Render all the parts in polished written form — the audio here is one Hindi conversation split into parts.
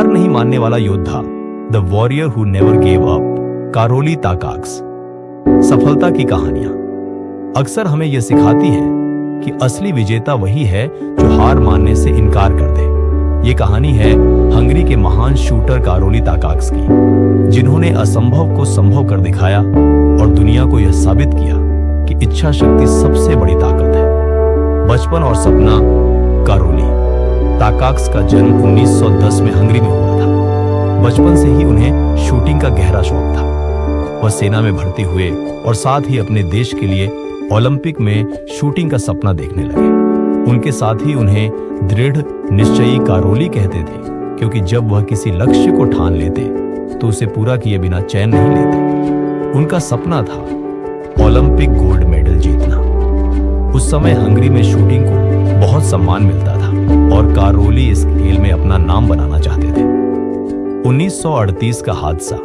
हार नहीं मानने वाला योद्धा, the warrior who never gave up, Karoly Takacs. सफलता की कहानियां अक्सर हमें यह सिखाती है कि असली विजेता वही है जो हार मानने से इनकार कर दे। ये कहानी है हंगरी के महान शूटर कारोली ताकाक्स की, जिन्होंने असंभव को संभव कर दिखाया और दुनिया को यह साबित किया कि इच्छा शक्ति सबसे बड़ी ताकत है। बचपन और सपना। कारोली ताकाक्स का जन्म 1910 में हंगरी में हुआ था। बचपन से ही उन्हें शूटिंग का गहरा शौक था। वह सेना में भर्ती हुए और साथ ही अपने देश के लिए ओलंपिक में शूटिंग का सपना देखने लगे। उनके साथ ही उन्हें दृढ़ निश्चयी कारोली कहते थे, क्योंकि जब वह किसी लक्ष्य को ठान लेते तो उसे पूरा किए बिना चैन नहीं लेते। उनका सपना था ओलंपिक गोल्ड मेडल जीतना। उस समय हंगरी में शूटिंग को बहुत सम्मान मिलता था और कारोली इस खेल में अपना नाम बनाना चाहते थे। 1938 का हादसा,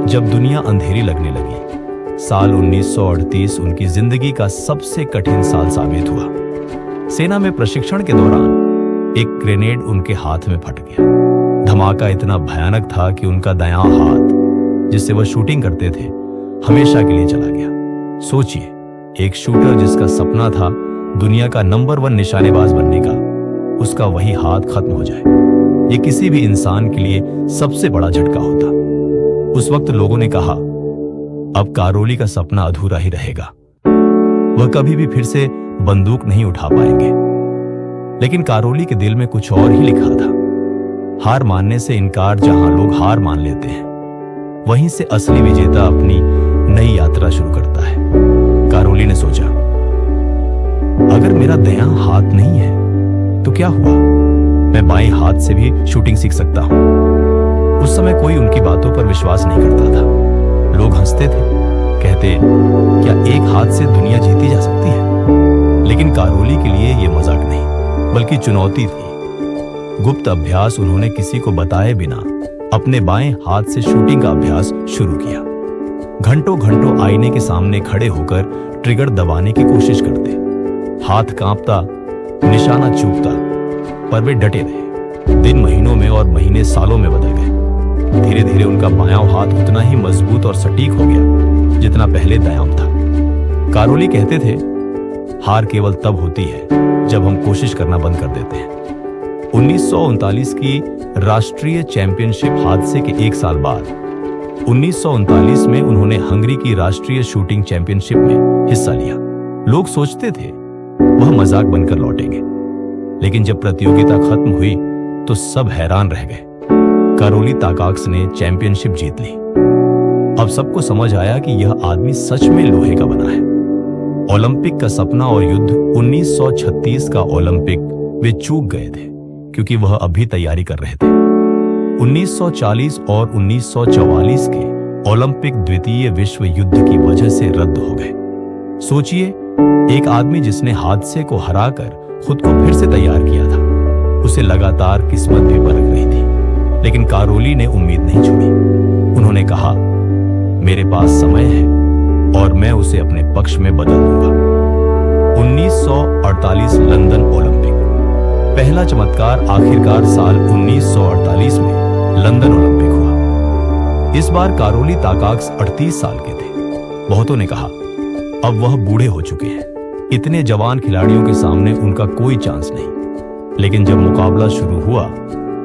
जब दुनिया अंधेरी लगने लगी। साल 1938 उनकी जिंदगी का सबसे कठिन साल साबित हुआ। सेना में प्रशिक्षण के दौरान एक ग्रेनेड उनके हाथ में फट गया। धमाका इतना भयानक था कि उनका दायां हाथ, जिससे वह शूटिंग करते थे, हमेशा के लिए चला गया। सोचिए, एक शूटर जिसका सपना था दुनिया का नंबर 1 निशानेबाज बनने का, उसका वही हाथ खत्म हो जाए। ये किसी भी इंसान के लिए सबसे बड़ा झटका होता। उस वक्त लोगों ने कहा, अब कारोली का सपना अधूरा ही रहेगा, वह कभी भी फिर से बंदूक नहीं उठा पाएंगे। लेकिन कारोली के दिल में कुछ और ही लिखा था। हार मानने से इनकार जहां लोग हार मान लेते हैं, वहीं से असली विजेता अपनी नई यात्रा शुरू करता है। कारोली ने सोचा, अगर मेरा दायां हाथ नहीं है तो क्या हुआ, मैं बाएं हाथ से भी शूटिंग सीख सकता हूं। उस समय कोई उनकी बातों पर विश्वास नहीं करता था। लोग हंसते थे, कहते, क्या एक हाथ से दुनिया जीती जा सकती है? लेकिन कारोली के लिए यह मजाक नहीं, बल्कि चुनौती थी। गुप्त अभ्यास उन्होंने किसी को बताए बिना अपने बाएं हाथ से शूटिंग का अभ्यास शुरू किया। घंटों घंटों आईने के सामने खड़े होकर ट्रिगर दबाने की कोशिश करते। हाथ कांपता, निशाना चूकता, पर वे डटे रहे। दिन महीनों में और महीने सालों में बदल गए। धीरे धीरे उनका बायां हाथ उतना ही मजबूत और सटीक हो गया जितना पहले दायां था। कारोली कहते थे, हार केवल तब होती है जब हम कोशिश करना बंद कर देते हैं। 1939 की राष्ट्रीय चैंपियनशिप हादसे के एक साल बाद 1939 में उन्होंने हंगरी की राष्ट्रीय शूटिंग चैंपियनशिप में हिस्सा लिया। लोग सोचते थे वह मजाक बनकर लौटेंगे, लेकिन जब प्रतियोगिता खत्म हुई तो सब हैरान रह गए। कारोली ताकाक्स ने चैंपियनशिप जीत ली। अब सबको समझ आया कि यह आदमी सच में लोहे का बना है। ओलंपिक का सपना और युद्ध 1936 का ओलंपिक वे चूक गए थे, क्योंकि वह अभी तैयारी कर रहे थे। 1940 और 1944 के ओलंपिक द्वितीय विश्व युद्ध की वजह से रद्द हो गए। सोचिए, एक आदमी जिसने हादसे को हराकर खुद को फिर से तैयार किया था, उसे लगातार किस्मत भी परख रही थी। लेकिन कारोली ने उम्मीद नहीं छोड़ी। उन्होंने कहा, मेरे पास समय है और मैं उसे अपने पक्ष में बदल दूंगा। 1948 लंदन ओलंपिक। पहला चमत्कार आखिरकार साल 1948 में लंदन ओलंपिक हुआ। इस बार कारोली ताकाक्स 38 साल के थे। बहुतों ने कहा, अब वह बूढ़े हो चुके हैं, इतने जवान खिलाड़ियों के सामने उनका कोई चांस नहीं। लेकिन जब मुकाबला शुरू हुआ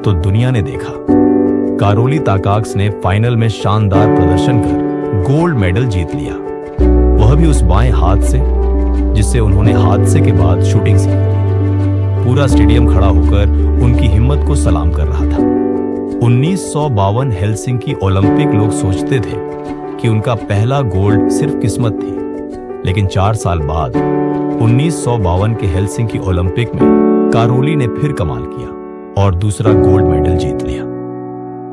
तो दुनिया ने देखा। कारोली ताकाक्स ने फाइनल में शानदार प्रदर्शन कर गोल्ड मेडल जीत लिया, वह भी उस बाएं हाथ से जिससे उन्होंने हादसे के बाद शूटिंग सीखी। पूरा स्टेडियम खड़ा होकर उनकी हिम्मत को सलाम कर रहा था। 1952 हेलसिंकी ओलंपिक। लोग सोचते थे कि उनका पहला गोल्ड सिर्फ किस्मत थी, लेकिन 4 साल बाद 1952 के हेलसिंकी ओलंपिक में कारोली ने फिर कमाल किया और दूसरा गोल्ड मेडल जीत लिया।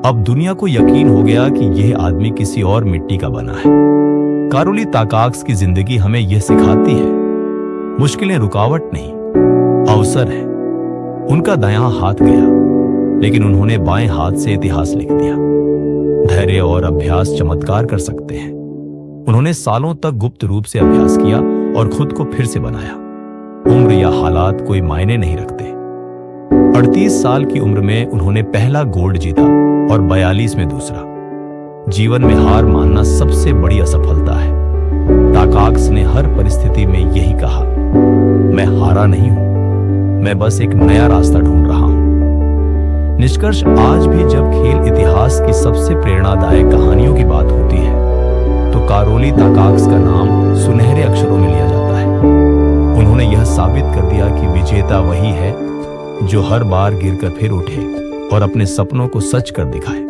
अब दुनिया को यकीन हो गया कि यह आदमी किसी और मिट्टी का बना है। कारोली ताकाक्स की जिंदगी हमें यह सिखाती है, मुश्किलें रुकावट नहीं, अवसर है। उनका दायां हाथ गया, लेकिन उन्होंने बाएं हाथ से इतिहास लिख दिया। धैर्य और अभ्यास चमत्कार कर सकते हैं। उन्होंने सालों तक गुप्त रूप से अभ्यास किया और खुद को फिर से बनाया। उम्र या हालात कोई मायने नहीं रखते। 38 साल की उम्र में उन्होंने पहला गोल्ड जीता और 42 में दूसरा। जीवन में हार मानना सबसे बड़ी असफलता है। टाकाक्स ने हर परिस्थिति में यही कहा, मैं हारा नहीं हूं, मैं बस एक नया रास्ता ढूंढ रहा हूं। निष्कर्ष, आज भी जब खेल इतिहास की सबसे प्रेरणादायक कहानियों की बात होती है तो कारोली ताकाक्स का नाम सुनहरे अक्षरों में लिया जाता है। उन्होंने यह साबित कर दिया कि विजेता वही है जो हर बार गिरकर फिर उठे और अपने सपनों को सच कर दिखाए।